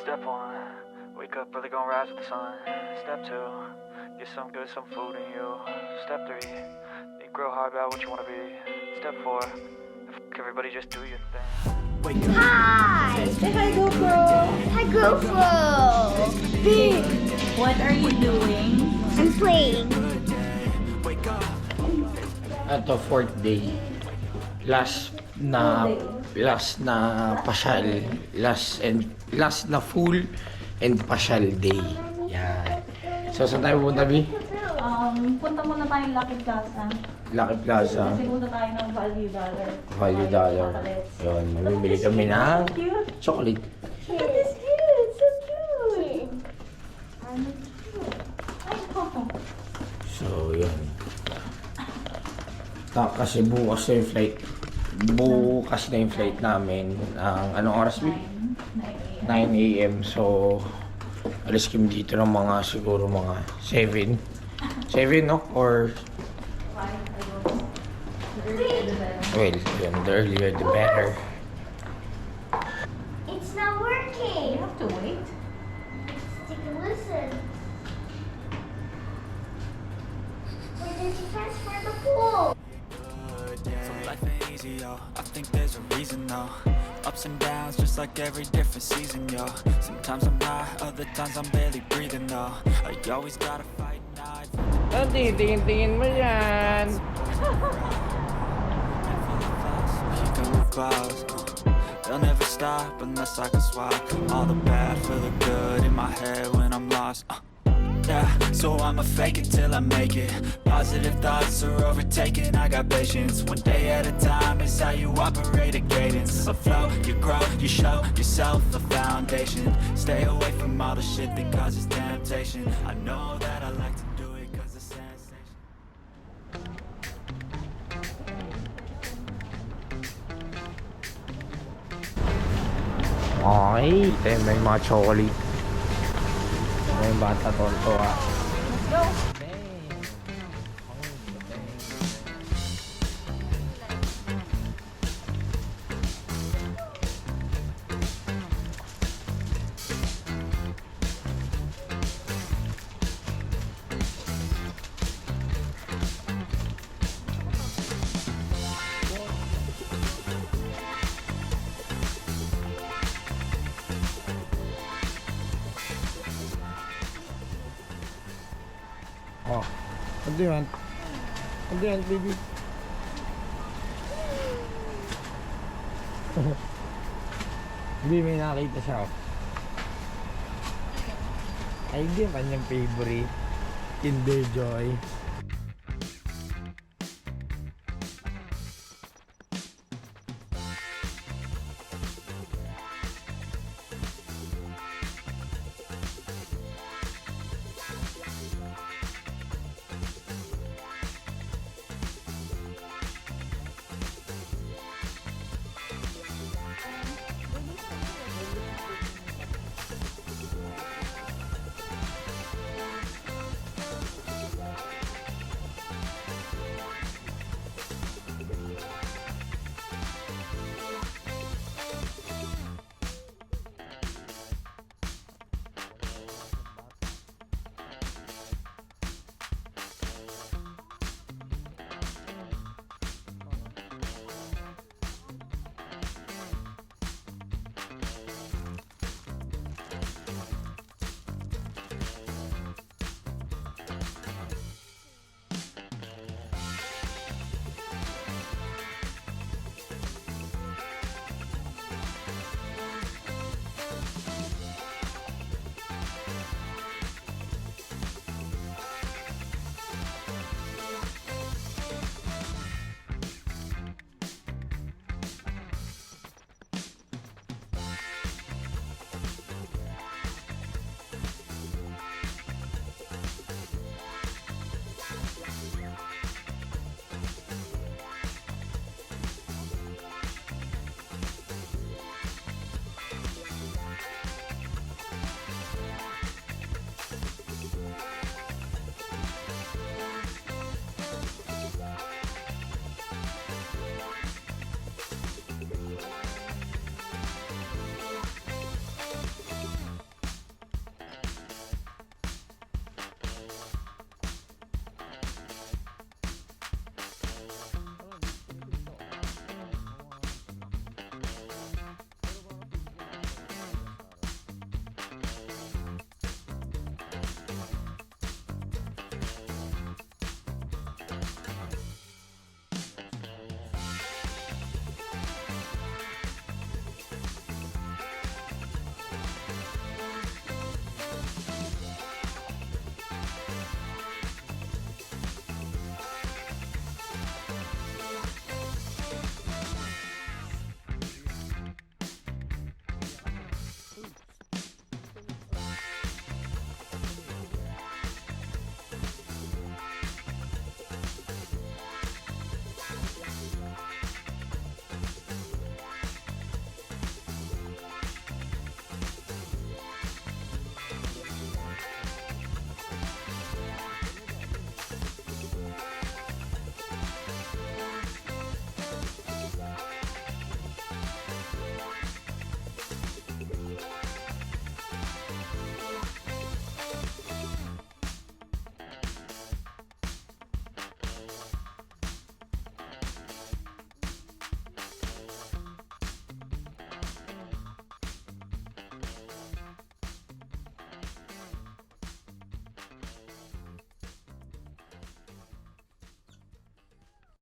Step one, wake up early, gonna rise with the sun. Step two, get some good, some food in you. Step three, think real hard about what you wanna be. Step four, everybody just do your thing. Wake up. Hi! Say hi, GoPro! Hi, GoPro! Big! What are you doing? I'm playing. Wake up. Ito, fourth day. Last na pasyal. Last na full and pasyal day. Yan. So, saan tayo pupunta, Bi? Punta muna tayong Lucky Plaza. Lucky Plaza. Kasi punta tayo ng Value Dollar. Value Dollar. Yun, mamimili kami ng chocolate. That is cute! So cute! So, yun. Kasi bukas na yung flight. Bukas na yung flight namin. Anong oras, Bi? 9 a.m. So, alis kami dito ng mga siguro mga 7. 7, no? Or... Well, yun, the earlier the better. It's not working. You have to wait. Take a listen. Where did you transfer the pool? So life ain't easy, yo. I think there's a reason, though. Ups and downs, just like every different season, yo. Sometimes I'm high, other times I'm barely breathing, though. You always gotta fight night. Ate, tingin-tingin mo yan. You can move clouds. They'll never stop unless I can swap all the bad for the good in my head when I'm lost. Yeah, so I'ma fake it till I make it. Positive thoughts are overtaken, I got patience. One day at a time is how you operate a cadence. A flow, you grow, you show yourself a foundation. Stay away from all the shit that causes temptation. I know that I like to do it cause it's sensation. Okay, tayo may mga chocolate. May bata tonto ha. Let's go! Oh, what do you want? What do you want, baby? Hindi, may nakita siya. Oh. Ay, hindi yung kanyang favorite. Kinder Joy.